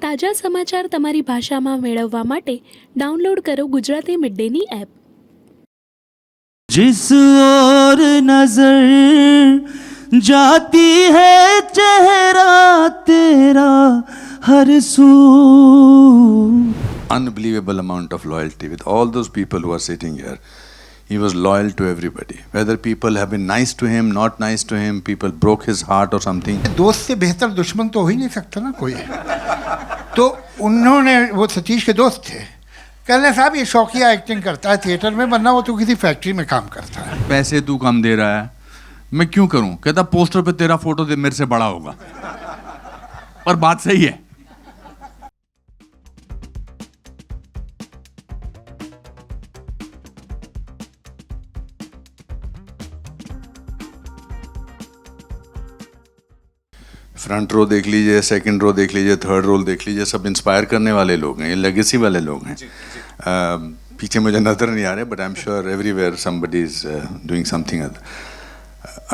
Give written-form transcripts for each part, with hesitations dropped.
તાજા સમાચાર તમારી ભાષામાં મેળવવા માટે ડાઉનલોડ કરો ગુજરાતી મિડ ડેની એપ. जिस ओर नजर जाती है चेहरा तेरा हर सू. Unbelievable amount of loyalty with all those people who are sitting here. He was loyal to everybody. Whether people have been nice to him, not nice to him, people broke his heart or something. दोस्त से बेहतर दुश्मन तो हो ही नहीं सकता ना कोई. तो उन्होंने, वो सतीश के दोस्त थे, कहने साहब ये शौकिया एक्टिंग करता है थिएटर में, वरना वो तो किसी फैक्ट्री में काम करता है. पैसे तू कम दे रहा है, मैं क्यों करूं? कहता पोस्टर पे तेरा फोटो दे मेरे से बड़ा होगा. और बात सही है. फ्रंट रो देख लीजिए, सेकंड रो देख लीजिए, थर्ड रो देख लीजिए, सब इंस्पायर करने वाले लोग हैं, ये लेगेसी वाले लोग हैं. पीछे मुझे नजर नहीं आ रहे, but I am sure everywhere somebody is doing something other.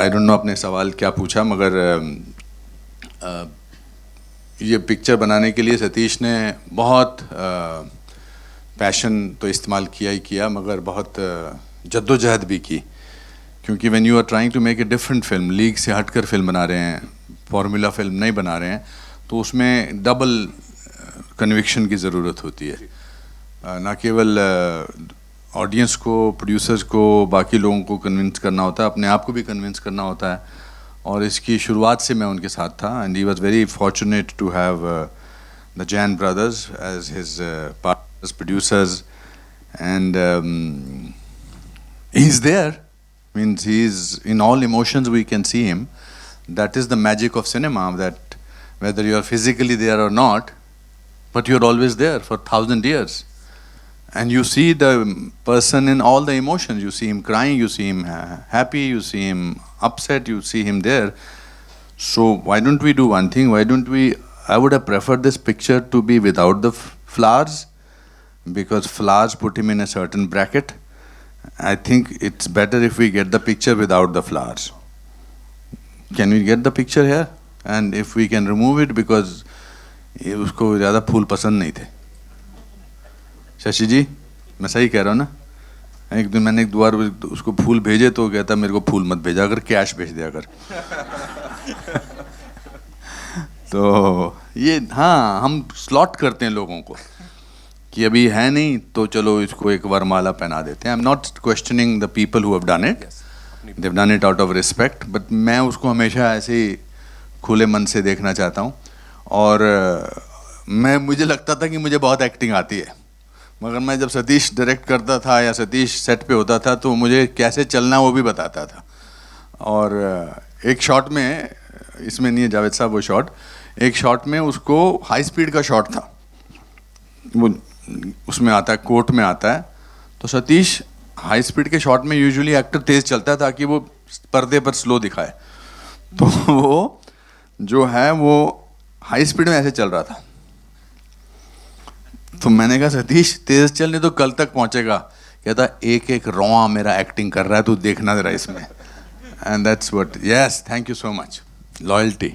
I don't know आपने सवाल क्या पूछा, मगर ये पिक्चर बनाने के लिए सतीश ने बहुत पैशन तो इस्तेमाल किया ही किया, मगर बहुत जद्दोजहद भी की. क्योंकि when you are trying to make a different film, लीग से हटकर फिल्म बना रहे हैं, फॉर्मूला फिल्म नहीं बना रहे हैं, तो उसमें डबल कन्विक्शन की ज़रूरत होती है. ना केवल ऑडियंस को, प्रोड्यूसर्स को, बाकी लोगों को कन्विंस करना होता है, अपने आप को भी कन्विंस करना होता है. और इसकी शुरुआत से मैं उनके साथ था, and he was very fortunate to have the Jain brothers as his partners, producers, and he is there. Means he is in all emotions, we can see him. That is the magic of cinema, that whether you are physically there or not, but you are always there for 1,000 years. And you see the person in all the emotions. You see him crying, you see him happy, you see him upset, you see him there. So why don't we do one thing? Why don't we, I would have preferred this picture to be without the flowers, because flowers put him in a certain bracket. I think it's better if we get the picture without the flowers. Can we get the picture here? And if we can remove it, because ये उसको ज़्यादा फूल पसंद नहीं थे. शशि जी, मैं सही कह रहा हूँ ना? एक दिन मैंने एक बार उसको फूल भेजे तो कहता मेरे को फूल मत भेजा कर, कैश भेज दिया कर. तो ये, हाँ, हम स्लॉट करते हैं लोगों को कि अभी है नहीं तो चलो इसको एक वरमाला पहना देते हैं. I am not questioning the people who have done it. They've done it out of respect, but मैं उसको हमेशा ऐसे ही खुले मन से देखना चाहता हूँ. और मुझे लगता था कि मुझे बहुत एक्टिंग आती है, मगर मैं जब सतीश डायरेक्ट करता था या सतीश सेट पे होता था तो मुझे कैसे चलना वो भी बताता था. और एक शॉट में, इसमें नहीं है जावेद साहब वो शॉट, एक शॉट में उसको हाई स्पीड का शॉट था, वो उसमें आता है, कोर्ट में आता है. तो सतीश हाई स्पीड के शॉट में यूजुअली एक्टर तेज चलता है ताकि वो पर्दे पर स्लो दिखाए. तो वो जो है वो हाई स्पीड में ऐसे चल रहा था. तो मैंने कहा सतीश तेज चलने तो कल तक पहुंचेगा. कहता एक एक रोआ मेरा एक्टिंग कर रहा है, तू देखना जरा इसमें. And that's what, yes, thank you so much. Loyalty,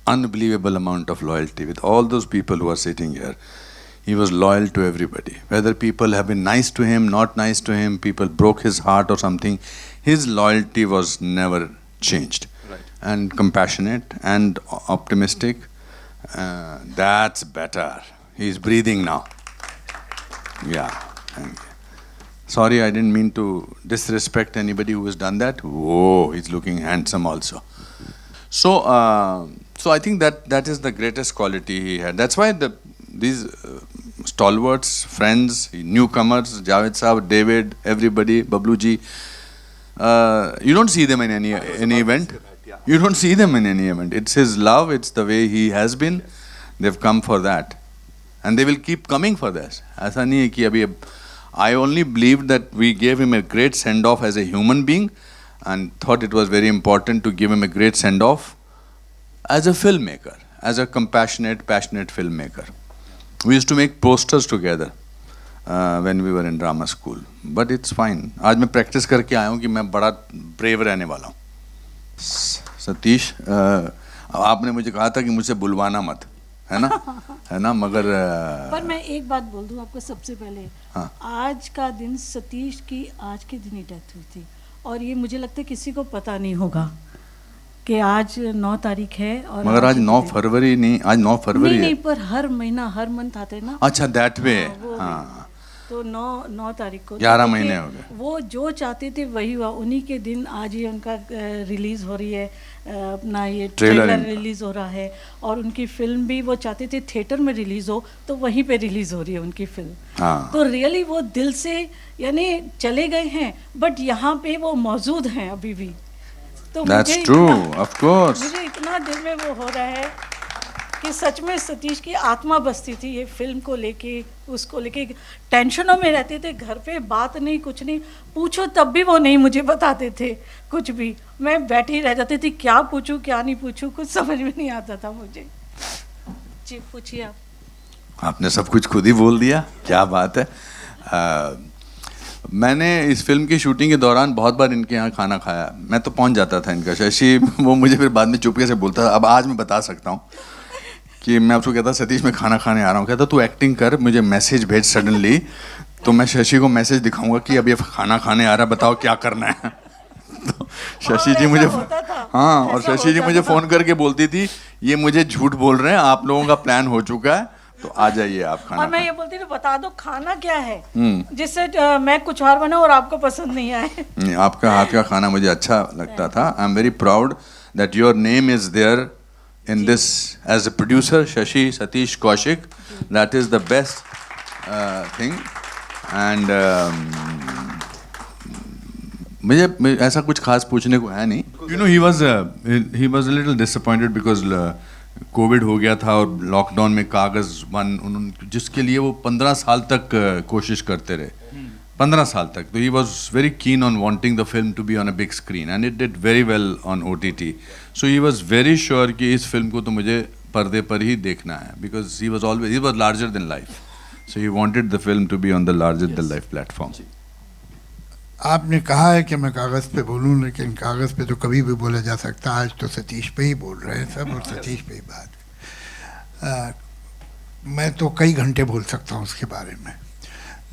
unbelievable amount of loyalty with all those people who are sitting here. He was loyal to everybody. Whether people have been nice to him, not nice to him, people broke his heart or something, his loyalty was never changed. Right. And compassionate and optimistic. That's better. He's breathing now. Yeah. Sorry, I didn't mean to disrespect anybody who has done that. Whoa, he's looking handsome also. So I think that is the greatest quality he had. That's why these stalwarts, friends, newcomers, Javed Saab, David, everybody, Bablu ji, you don't see them in any event. You don't see them in any event. It's his love, it's the way he has been. They've come for that. And they will keep coming for this. ऐसा नहीं है कि अभी, I only believed that we gave him a great send-off as a human being, and thought it was very important to give him a great send-off as a filmmaker, as a compassionate, passionate filmmaker. We used to make posters together when we were in drama school. But it's fine. आज मैं practice करके आया हूँ कि मैं बड़ा brave रहने वाला हूँ. सतीश, आपने मुझे कहा था कि मुझसे बुलवाना मत, है ना मगर पर मैं एक बात बोल दूं आपको सबसे पहले, हाँ। आज का दिन सतीश की आज के दिन ही डेथ हुई थी, और ये मुझे लगता है किसी को पता नहीं होगा कि आज 9 तारीख है। और मगर आज 9 फरवरी नहीं, आज 9 फरवरी नहीं, है। नहीं, पर हर महीना हर मंथ आते हैं ना। अच्छा दैट वे। वो हाँ तो 9 तारीख को 11 तो महीने देखिए, हो गए। वो जो चाहते थे वही हुआ। उन्हीं के दिन आज ही उनका रिलीज हो रही है, अपना ये ट्रेलर रिलीज हो रहा है, और उनकी फिल्म भी वो चाहते थे थिएटर में रिलीज हो, तो वहीं पे रिलीज हो रही है उनकी फिल्म। हाँ तो रियली वो दिल से यानी चले गए हैं, बट यहाँ पे वो मौजूद हैं अभी भी। तो दैट्स मुझे ट्रू इतना- ऑफ कोर्स। मुझे इतना दिल में वो हो रहा है कि सच में सतीश की आत्मा बसती थी ये फिल्म को लेके, उसको लेके टेंशनों में रहते थे, घर पे बात नहीं, कुछ नहीं पूछो तब भी वो नहीं मुझे बताते थे कुछ भी। मैं बैठी रह जाती थी, क्या पूछूं क्या नहीं पूछूं, कुछ समझ में नहीं आता था मुझे। जी पूछिए आप। आपने सब कुछ खुद ही बोल दिया, क्या बात है। मैंने इस फिल्म की शूटिंग के दौरान बहुत बार इनके यहाँ खाना खाया। मैं तो पहुँच जाता था इनका, शशि वो मुझे फिर बाद में चुपके से बोलता था। अब आज मैं बता सकता हूँ कि मैं उसको कहता सतीश मैं खाना खाने आ रहा हूँ, कहता तू एक्टिंग कर, मुझे मैसेज भेज सडनली, तो मैं शशि को मैसेज दिखाऊंगा कि अब ये खाना खाने आ रहा है, बताओ क्या करना है। तो शशि जी मुझे हाँ, और शशि जी मुझे फ़ोन करके बोलती थी ये मुझे झूठ बोल रहे हैं, आप लोगों का प्लान हो चुका है तो आ जाइए आप खाना और मैं खाने। ये बोलती थी बता दो खाना क्या है, जिससे मैं कुछ और बनाऊं और आपको पसंद नहीं आए। नहीं, आपका हाथ का खाना मुझे अच्छा लगता था। I am very proud that your name is there in this as a producer, Shashi Satish Kaushik. That is the best thing. And मुझे ऐसा कुछ खास पूछने को है नहीं। You know he was a little disappointed because Covid हो गया था और लॉकडाउन में कागज उन्होंने जिसके लिए वो 15 साल तक कोशिश करते रहे, 15 साल तक। तो he was very keen on wanting the film to be on a big screen and it did very well on OTT. So he was very sure कि इस फिल्म को तो मुझे पर्दे पर ही देखना है, because he was larger than life. So he wanted the film to be on the larger than life platform. आपने कहा है कि मैं कागज़ पे बोलूं, लेकिन कागज़ पे तो कभी भी बोला जा सकता। आज तो सतीश पे ही बोल रहे हैं सब, और सतीश पे ही बात। मैं तो कई घंटे बोल सकता हूँ उसके बारे में,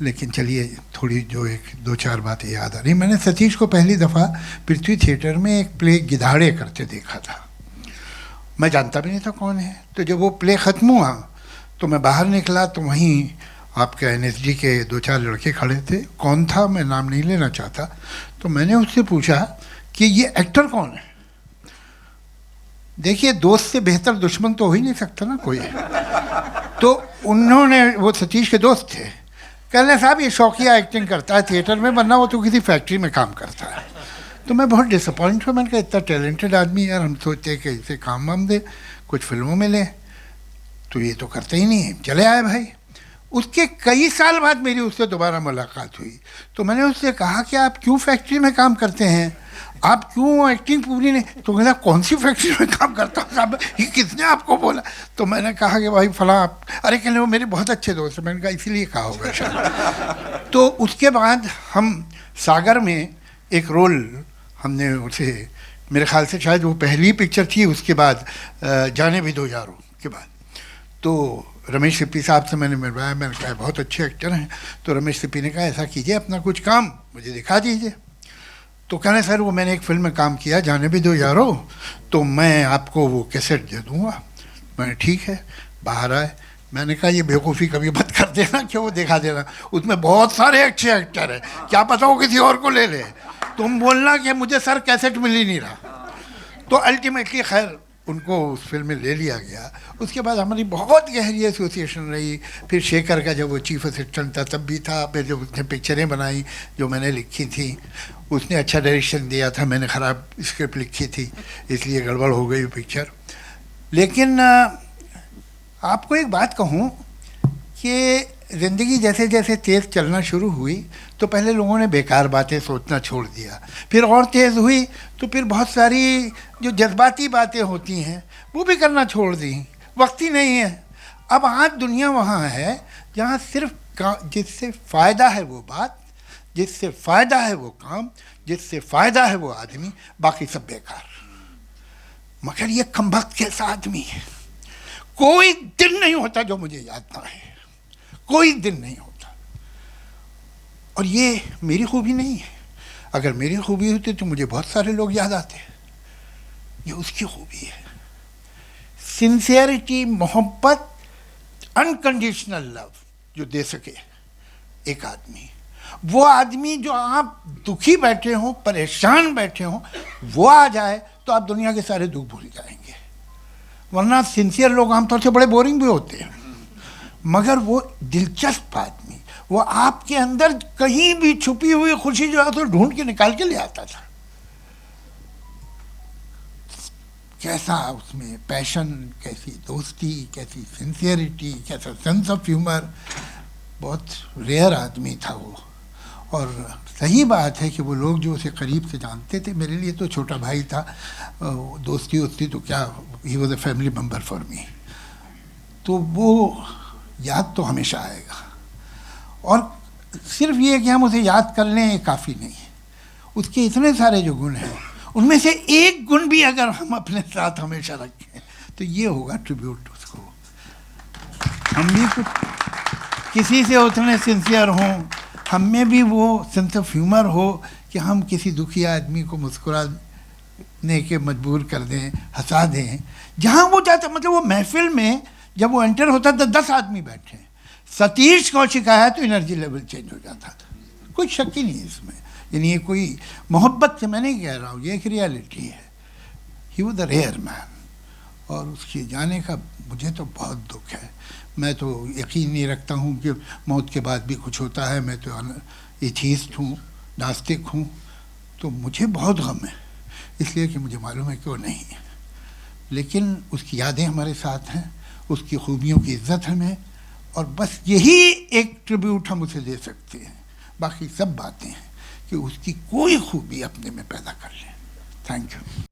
लेकिन चलिए थोड़ी जो 1-2-4 बातें याद आ रही। मैंने सतीश को पहली दफ़ा पृथ्वी थिएटर में एक प्ले गिधाड़े करते देखा था। मैं जानता भी नहीं था कौन है। तो जब वो प्ले ख़त्म हुआ तो मैं बाहर निकला तो वहीं आपके NSD के 2-4 लड़के खड़े थे। कौन था मैं नाम नहीं लेना चाहता। तो मैंने उससे पूछा कि ये एक्टर कौन है। देखिए दोस्त से बेहतर दुश्मन तो हो ही नहीं सकता ना कोई। तो उन्होंने, वो सतीश के दोस्त थे, कहने साहब ये शौकिया एक्टिंग करता है थिएटर में, वरना वो तो किसी फैक्ट्री में काम करता है। तो मैं बहुत डिसअपॉइंट हुआ। मैंने कहा इतना टैलेंटेड आदमी यार, हम सोचते कि इसे काम वाम दे, कुछ फिल्मों में ले, तो ये तो करते ही नहीं है। चले आए भाई। उसके कई साल बाद मेरी उससे दोबारा मुलाकात हुई। तो मैंने उससे कहा कि आप क्यों फैक्ट्री में काम करते हैं, आप क्यों एक्टिंग पूरी नहीं। तो कहना कौन सी फैक्ट्री में काम करता हूँ साहब, ये किसने आपको बोला। तो मैंने कहा कि भाई फलां आप, अरे कहने वो मेरे बहुत अच्छे दोस्त हैं। मैंने कहा इसीलिए कहा होगा शायद। तो उसके बाद हम सागर में एक रोल हमने उसे, मेरे ख्याल से शायद वो पहली पिक्चर थी, उसके बाद जाने भी दो यारों के बाद। तो रमेश सिप्पी साहब से मैंने मिलवाया। मैंने कहा बहुत अच्छे एक्टर हैं। तो रमेश सिप्पी ने कहा ऐसा कीजिए अपना कुछ काम मुझे दिखा दीजिए। तो कहने सर वो मैंने एक फिल्म में काम किया, जाने भी दो यारो, तो मैं आपको वो कैसेट दे दूँगा। मैंने ठीक है। बाहर आए, मैंने कहा ये बेवकूफ़ी कभी मत कर देना कि वो दिखा देना, उसमें बहुत सारे अच्छे एक्टर हैं, क्या पता वो किसी और को ले ले। तुम बोलना कि मुझे सर कैसेट मिल ही नहीं रहा। तो अल्टीमेटली खैर उनको उस फिल्म में ले लिया गया। उसके बाद हमारी बहुत गहरी एसोसिएशन रही। फिर शेखर का जब वो चीफ असिस्टेंट था तब भी था। फिर जब उसने पिक्चरें बनाई जो मैंने लिखी थी, उसने अच्छा डायरेक्शन दिया था, मैंने ख़राब स्क्रिप्ट लिखी थी, इसलिए गड़बड़ हो गई पिक्चर। लेकिन आपको एक बात कहूँ कि ज़िंदगी जैसे जैसे तेज़ चलना शुरू हुई तो पहले लोगों ने बेकार बातें सोचना छोड़ दिया, फिर और तेज़ हुई तो फिर बहुत सारी जो जज्बाती बातें होती हैं वो भी करना छोड़ दी। वक्त ही नहीं है। अब आज दुनिया वहाँ है जहाँ सिर्फ जिससे फ़ायदा है वो बात, जिससे फ़ायदा है वो काम, जिससे फ़ायदा है वो आदमी, बाकी सब बेकार। मगर ये कमबख्त कैसा आदमी है, कोई दिन नहीं होता जो मुझे याद ना है, कोई दिन नहीं होता। और ये मेरी खूबी नहीं है, अगर मेरी खूबी होती तो मुझे बहुत सारे लोग याद आते, ये उसकी खूबी है। सिंसियरिटी, मोहब्बत, अनकंडीशनल लव जो दे सके एक आदमी, वो आदमी जो आप दुखी बैठे हों, परेशान बैठे हों, वो आ जाए तो आप दुनिया के सारे दुख भूल जाएंगे। वरना सिंसियर लोग आमतौर से बड़े बोरिंग भी होते हैं, मगर वो दिलचस्प आदमी, वो आपके अंदर कहीं भी छुपी हुई खुशी जो है तो ढूंढ के निकाल के ले आता था। कैसा उसमें पैशन, कैसी दोस्ती, कैसी सिंसियरिटी, कैसा सेंस ऑफ ह्यूमर, बहुत रेयर आदमी था वो। और सही बात है कि वो लोग जो उसे करीब से जानते थे, मेरे लिए तो छोटा भाई था, दोस्ती वोस्ती तो क्या, he was a family member for me, तो वो याद तो हमेशा आएगा। और सिर्फ ये कि हम उसे याद कर लें ये काफ़ी नहीं है, उसके इतने सारे जो गुण हैं उनमें से एक गुण भी अगर हम अपने साथ हमेशा रखें तो ये होगा ट्रिब्यूट उसको। हम भी कुछ किसी से उतने सिंसियर हों, हम में भी वो सेंस ऑफ ह्यूमर हो कि हम किसी दुखी आदमी को मुस्कुराने के मजबूर कर दें, हंसा दें। जहाँ वो जाता, मतलब वो महफिल में जब वो एंटर होता था 10 आदमी बैठे हैं, सतीश कौशिक आया तो एनर्जी लेवल चेंज हो जाता था, कोई शक ही नहीं इसमें। यानी ये कोई मोहब्बत से मैं नहीं कह रहा हूँ, ये एक रियलिटी है। He was the rare man, और उसके जाने का मुझे तो बहुत दुख है। मैं तो यकीन नहीं रखता हूँ कि मौत के बाद भी कुछ होता है। मैं तो एथीस्ट हूँ, नास्तिक हूँ, तो मुझे बहुत गम है, इसलिए कि मुझे मालूम है कि वो नहीं है। लेकिन उसकी यादें हमारे साथ हैं, उसकी खूबियों की इज्जत हमें, और बस यही एक ट्रिब्यूट हम उसे दे सकते हैं। बाकी सब बातें हैं कि उसकी कोई खूबी अपने में पैदा कर लें। Thank you.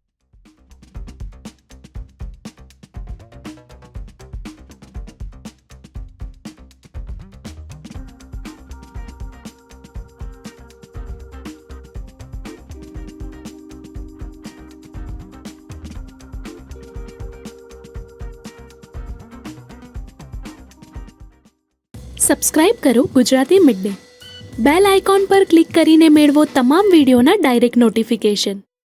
સબસ્ક્રાઇબ કરો Gujarati mid day. Bell icon પર ક્લિક કરીને મેળવો તમામ વિડીયોના ડાયરેક્ટ નોટિફિકેશન.